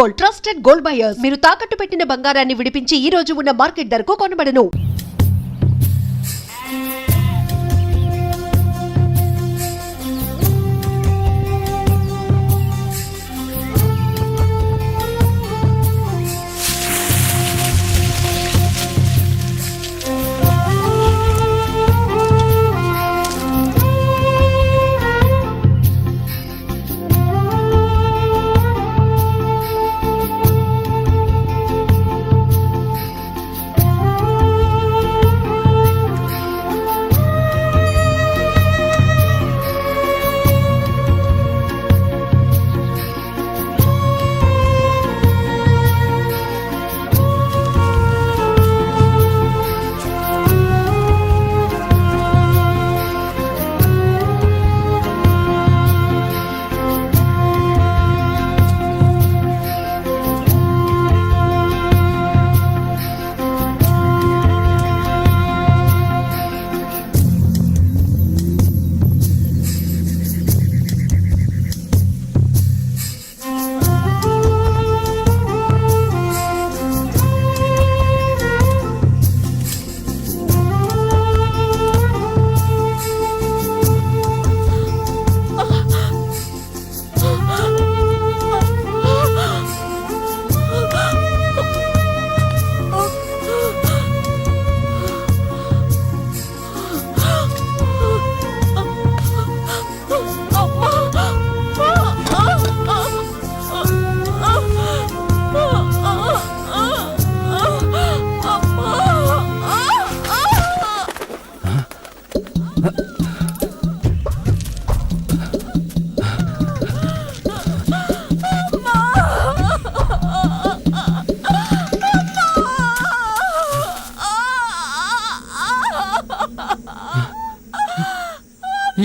Gold, trusted gold buyers. మీరు తాకట్టు పెట్టిన బంగారాన్ని విడిపించి ఈ రోజు ఉన్న మార్కెట్ ధరకు కొనబడను.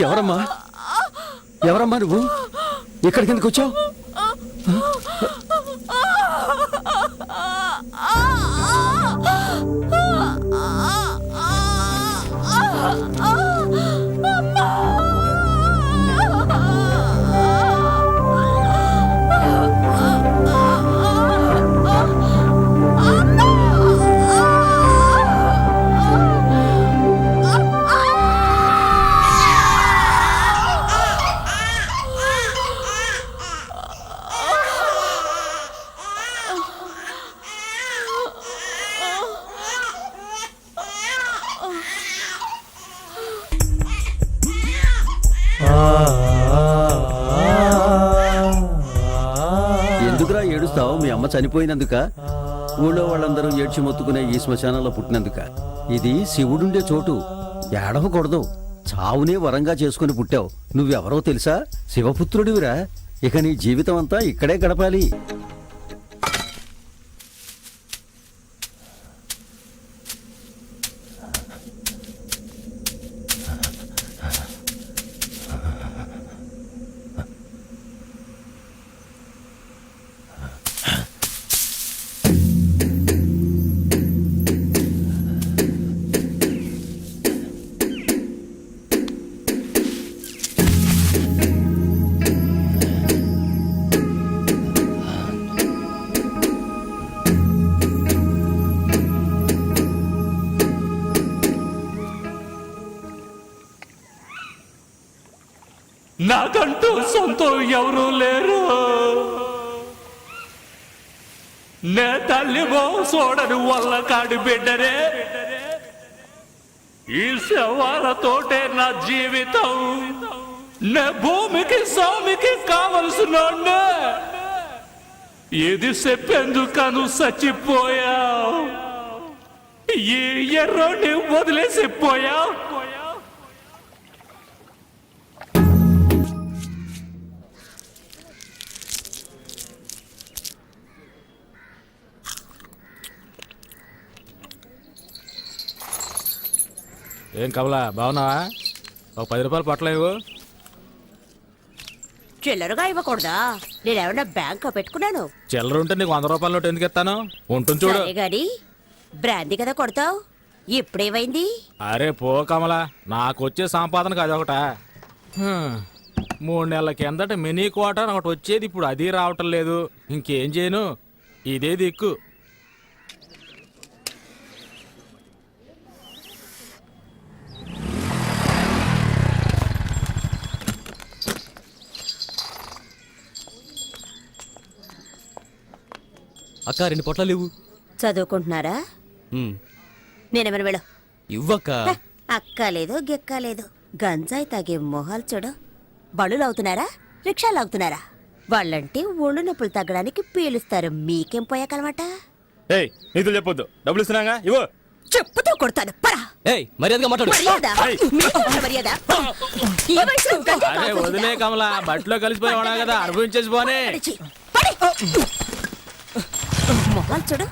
ఎవరమ్మా ఎవరమ్మా నువ్వు ఇక్కడికి ఎందుకు వచ్చావు? ఎందుకురా ఏడుస్తావు? మీ అమ్మ చనిపోయినందుక? ఊళ్ళో వాళ్ళందరూ ఏడ్చి మొత్తుకునే ఈ శ్మశానంలో పుట్టినందుక? ఇది శివుడుండే చోటు, ఏడవకూడదు. చావునే వరంగా చేసుకుని పుట్టావు. నువ్వెవరో తెలుసా? శివపుత్రుడివిరా. ఇక నీ జీవితం అంతా ఇక్కడే గడపాలి. నాకంటూ సొంతం ఎవరూ లేరు. నే తల్లి చూడని వల్ల కాడి బిడ్డరే. ఈ శవాలతోటే నా జీవితం. నే భూమికి స్వామికి కావలసిన ఇది చెప్పేందుకను చచ్చిపోయావు. ఈ ఎర్రోని వదిలేసిపోయావు. ఏం కమలా, బాగున్నావా? ఒక 10 రూపాయలు పట్టలేవు? చిల్లరగా ఇవ్వకూడదా? నేనేమన్నా బ్యాంక్ పెట్టుకున్నాను? చిల్లర ఉంటే నీకు 100 రూపాయల నోటు ఎందుకు ఇస్తాను? ఉంటుంది చూడు. గాని బ్రాందీ కదా కొడతావు, ఇప్పుడేమైంది? అరే పో కమలా, నాకు వచ్చే సంపాదనకు అదొకట. 3 నెలల కిందట మినీ క్వార్టర్ ఒకటి వచ్చేది, ఇప్పుడు అది రావటం లేదు. ఇంకేం చేయను, ఇదే దిక్కు. అక్క 2 పొట్లాలు ఇవ్వు. చదువుకుంటున్నారా? నేనేమైనా వెళ్ళు. ఇవ్వక్క. అక్కలేదు గిక్కలేదు, గంజాయి తాగే మొహాలు చూడు. బళ్ళు లాగుతున్నారా, రిక్షాలు లాగుతున్నారా? వాళ్ళంటే ఒళ్ళు నొప్పులు తగ్గడానికి పీలుస్తారు, మీకేం పోయాకనమాట? ఏయ్ నిధులు చెప్పొద్దు, డబ్బులు ఇస్తున్నాగా ఇవ్వు. చెప్పుతో కొడతాను, పరా. ఏయ్ మర్యాదగా మాట్లాడు. మర్యాద? మీకు మర్యాద? ఈ వయసులో గంజాయి అరే తాగుతుందా? వదిలే కమలా, బట్టలో కలిసిపోయావా కదా, అనుభవించేసి పోనే. పడిచి, పడి. మొహాలు చూడు,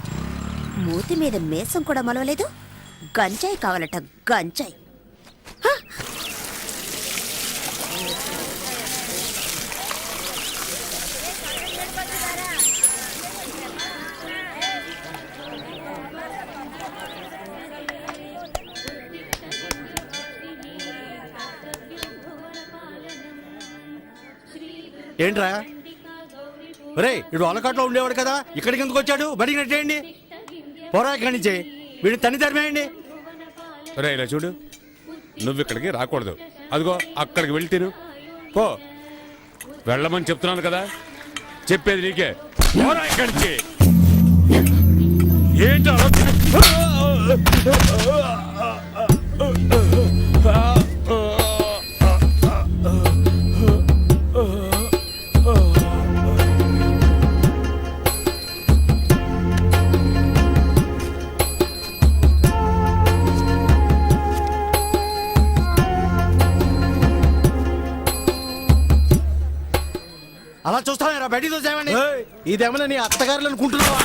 మూతి మీద మేసం కూడా మలవలేదు. గంజాయి కావాలట, గంజాయి. ఏంట్రా రే, ఇడు అలకాట్లో ఉండేవాడు కదా, ఇక్కడికి ఎందుకు వచ్చాడు? బడికి నెట్టేయండి, పోరా ఇక్కడి నుంచి. వీడిని తన్ని తరిమేయండి. రే ఇలా చూడు, నువ్వు ఇక్కడికి రాకూడదు. అదిగో అక్కడికి వెళ్ళి తిరు పో. వెళ్ళమని చెప్తున్నాను కదా, చెప్పేది నీకే. పోరా ఇక్కడి నుంచి. ఏంటో అలా చూస్తారా? బయటికి చూసామండి. ఇదేమన్నా నీ అత్తగారులు అనుకుంటున్నావా?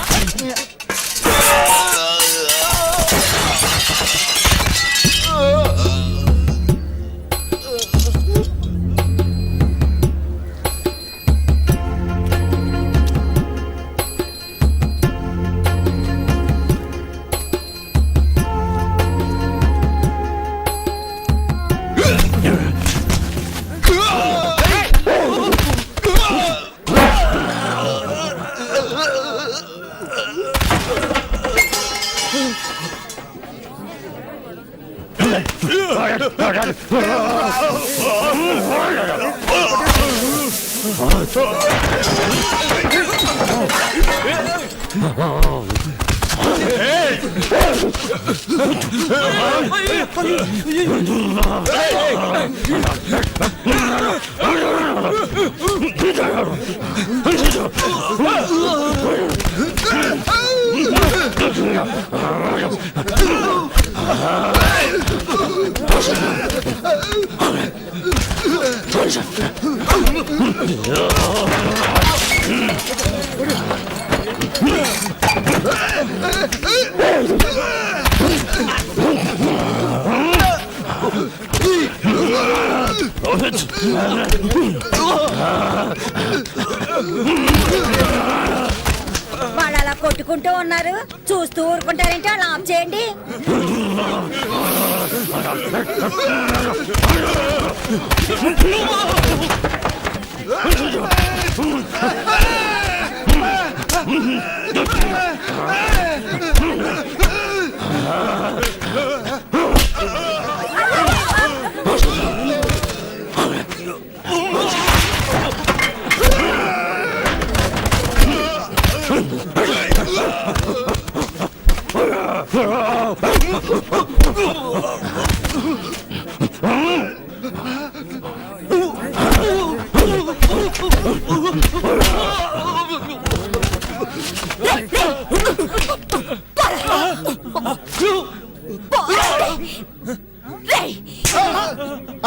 వాళ్ళు అలా కొట్టుకుంటూ ఉన్నారు, చూస్తూ ఊరుకుంటారంటే అలా ఆఫ్ చేయండి.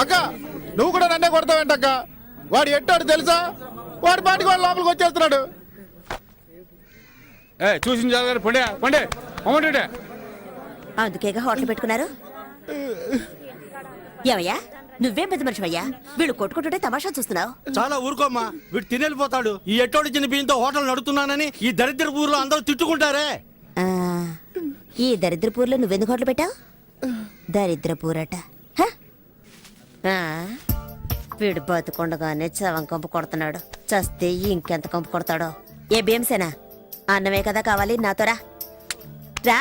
అక్క నువ్వు కూడా నన్నే కొడతావేంటక్క? వాడు ఎట్టాడు తెలుసా? వాడి పాటికి వాడు లోపలికి వచ్చేస్తున్నాడు. చూసిన జాగ్రత్త పండే పండే అమ్మంటే. అందుకేగా హోటల్ పెట్టుకున్నారు. ఏమయ్యా, నువ్వేం పెద్ద మనిషి అయ్యా, వీళ్ళు కొట్టుకుంటుంటే తమాషా చూస్తున్నావు. చాలా ఊరుకోమ్మా, వీడు తినేళ్ళిపోతాడు. ఈ ఎట్టోడి చిన్న బియ్యంతో హోటల్ నడుపుతున్నానని ఈ దరిద్ర ఊర్లో అందరూ తిట్టుకుంటారే. ఈ దరిద్రపూర్లో నువ్వెందుకు హోటల్ పెట్టావు? దరిద్రపూరట. వీడు బతుకుండగానే చవం కంపు కొడుతున్నాడు. చస్తే ఇంకెంత కంపు కొడతాడో. ఏ భీమసేనా, అన్నమే కదా కావాలి, నాతో రా. రా.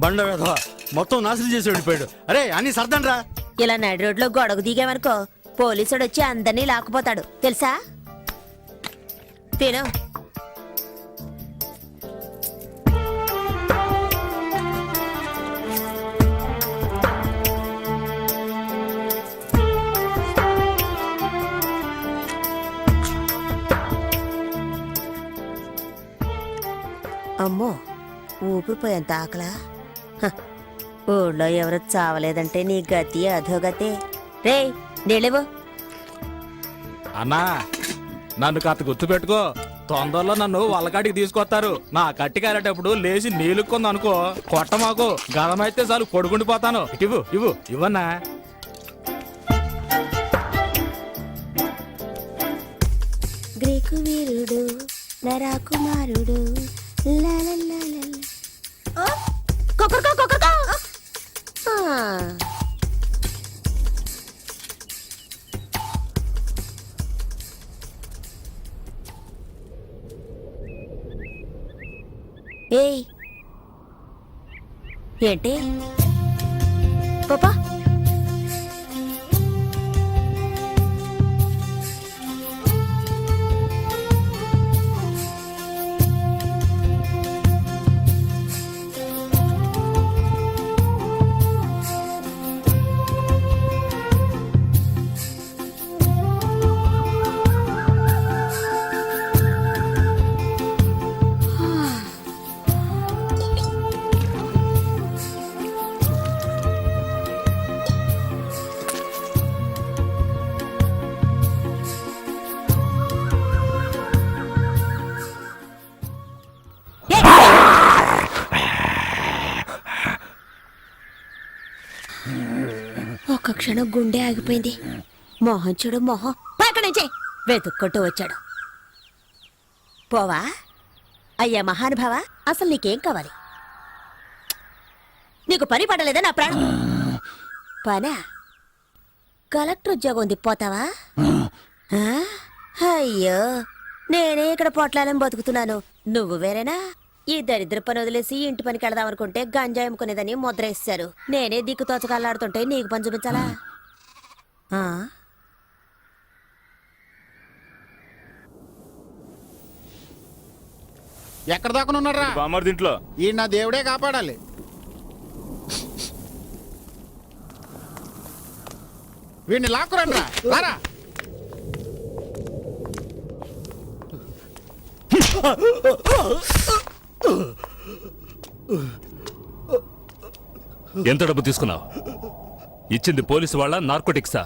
బండ వేధవా, మొత్తం నాశనం చేసి వెళ్ళిపోయాడు. అరే అన్ని సర్దండి రా. ఇలా నడి రోడ్లో గొడవ దిగామనుకో, పోలీసుడు వచ్చి అందరినీ లాక్కుపోతాడు తెలుసా. తిను. అమ్మో, ఊపిరిపోయేంత ఆకలా. హ, ఊళ్ళో ఎవరు చావలేదంటే నీ గతి అధోగతే. రే నీళ్ళేవు. అన్నా నన్ను కాస్త గుర్తు పెట్టుకో, తొందరలో నన్ను వాళ్ళకాడికి తీసుకొస్తారు. నా కట్టి కారేటప్పుడు లేచి నీళ్ళుకుంది అనుకో, కొట్ట మాకు గదమైతే చాలు పడుకుండిపోతాను. ఇవ్వు ఇవ్వు ఇవ్వన్నా. గ్రీకు వీరుడు నరాకుమారుడు ఏయ్ ఏంటి పాపా, ఒక్క క్షణం గుండె ఆగిపోయింది. మొహం చూడు మొహం, పక్కన నుంచి వెతుక్కుంటూ వచ్చాడు. పోవా అయ్యా మహానుభావా, అసలు నీకేం కావాలి? నీకు పని పడలేదా నా ప్రాణం? పనా? కలెక్టర్ ఉద్యోగం ఉంది, పోతావా? ఆ? అయ్యో, నేనే ఇక్కడ పొట్లాలని బతుకుతున్నాను, నువ్వు వేరేనా? ఈ దరిద్ర పని వదిలేసి ఇంటి పనికి వెళదాం అనుకుంటే గంజాయి అమ్ముకునేదని ముద్ర వేశారు. నేనే దిక్కు తోచకల్లాడుతుంటే నీకు పని చూపించాలా? ఎక్కడ దాకా ఉన్నారా? బామ్మర్ దీంట్లో ఈ నా దేవుడే కాపాడాలి. వీడిని లాక్కురండి రా. ఎంత డబ్బు తీసుకున్నావు? ఇచ్చింది పోలీసు వాళ్ళ నార్కోటిక్సా?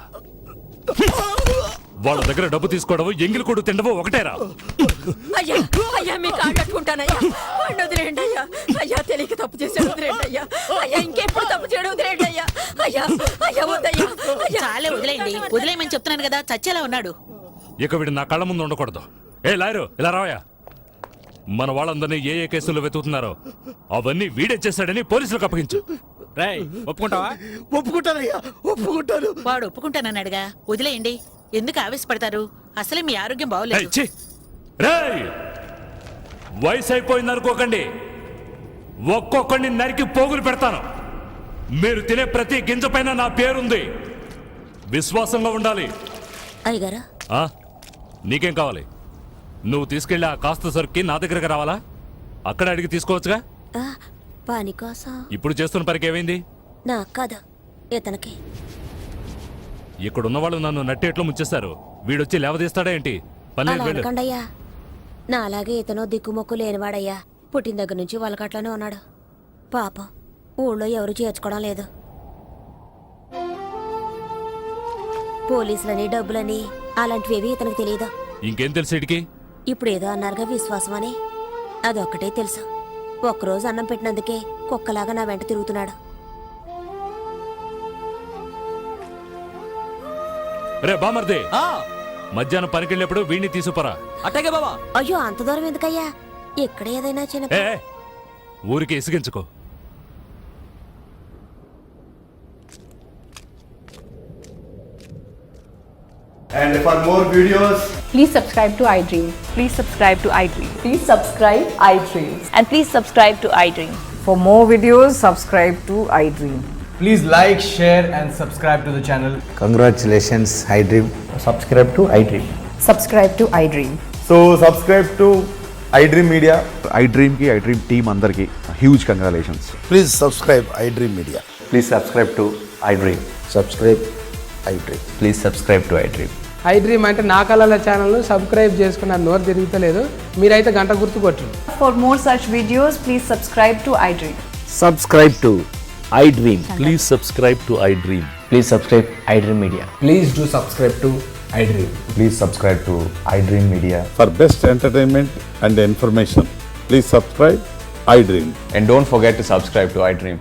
వాళ్ళ దగ్గర డబ్బు తీసుకోవడం ఎంగిలి కొడు తినడం ఒకటేరా? అయ్యా అయ్యా మీ కాళ్ళట్టుకుంటానయ్యా, వదిలేండి అయ్యా. అయ్యా తెలియక తప్పు చేశాడు, వదిలేండి అయ్యా. అయ్యా ఇంకెప్పుడు తప్పు చేయడం, వదిలేండి అయ్యా. అయ్యా అయ్యా వద్దయ్యా. చాలే వదిలేయండి, వదిలేయమని చెప్తున్నాను కదా, చచ్చేలా ఉన్నాడు. ఇక వీడు నా కళ్ళ ముందు ఉండకూడదు. ఏ లాయరు, ఇలా రావయా. మన వాళ్ళందరినీ ఏ ఏ కేసుల్లో వెతుకుతున్నారో అవన్నీ వీడే చేశాడని పోలీసులకు అప్పగించు. రేయ్ ఒప్పుకుంటావా? ఒప్పుకుంటానయ్యా, ఒప్పుకుంటాను. వాడు ఒప్పుకుంటానన్నాడుగా, వదిలేయండి. ఎందుకు ఆవేశపడతారు? అసలే మీ ఆరోగ్యం బాగోలేదు. రేయ్, వయసు అయిపోయింది అనుకోకండి, ఒక్కొక్కడిని నరికి పోగులు పెడతాను. మీరు తినే ప్రతి గింజ పైన నా పేరుంది. విశ్వాసంగా ఉండాలి. అయ్యగారు నీకేం కావాలి? నువ్వు తీసుకెళ్ళి ఆ కాస్త సరుక్కి నా దగ్గరకు రావాలా? అక్కడ అడిగి తీసుకోవచ్చుగా. పని కోసం ఇప్పుడు చేస్తున్న పనికి ఏమైంది? నాకు కాదు, ఇతనికి. ఇక్కడున్న వాళ్ళు నన్ను నట్టేట్లో ముంచేస్తారు. వీడొచ్చి లేవదీస్తాడా ఏంటి? అయ్యా, నా అలాగే ఇతను దిక్కుమొక్కు లేనివాడయ్యా. పుట్టిన దగ్గర నుంచి వాళ్ళకట్లోనే ఉన్నాడు. పాపం ఊళ్ళో ఎవరు చేర్చుకోవడం లేదు. పోలీసులని డబ్బులని అలాంటివేవి ఇతనికి తెలియదు. ఇంకేం తెలుసు ఇడికి? ఇప్పుడు ఏదో అన్నారుగా విశ్వాసం అని, అదొక్కటే తెలుసు. ఒక్కరోజు అన్నం పెట్టినందుకే కుక్కలాగా నా వెంట తిరుగుతున్నాడు. రే బామర్దే, మధ్యాహ్నం పనికెళ్ళేప్పుడు వీడిని తీసుకురా. అట్టగే బాబా. అయ్యో అంత దూరం ఎందుకయ్యా? ఇక్కడ ఏదైనా చిన్న ఊరికి ఇసిగించుకో. And for more videos, Please subscribe to iDream. Please subscribe to iDream. Please subscribe iDream. And please subscribe to iDream. For more videos, subscribe to iDream. please like, share, and subscribe to the channel. Congratulations iDream. Subscribe to iDream. Subscribe to iDream. So subscribe to iDream Media. iDream కి iDream team అందరికి huge congratulations. Please subscribe iDream media. Please subscribe to iDream. Subscribe iDream. Please subscribe to iDream. iDream అంటే నా కళల channel subscribe చేసుకున్న నోరు తిరుగుతలేదు. మీరైతే గంట గుర్తు కొట్టండి. For more such videos, please subscribe to iDream. Subscribe to iDream. Please subscribe to iDream. Please subscribe iDream Media. Please do subscribe to iDream. Please subscribe to iDream media. For best entertainment and information, please subscribe iDream. And don't forget to subscribe to iDream.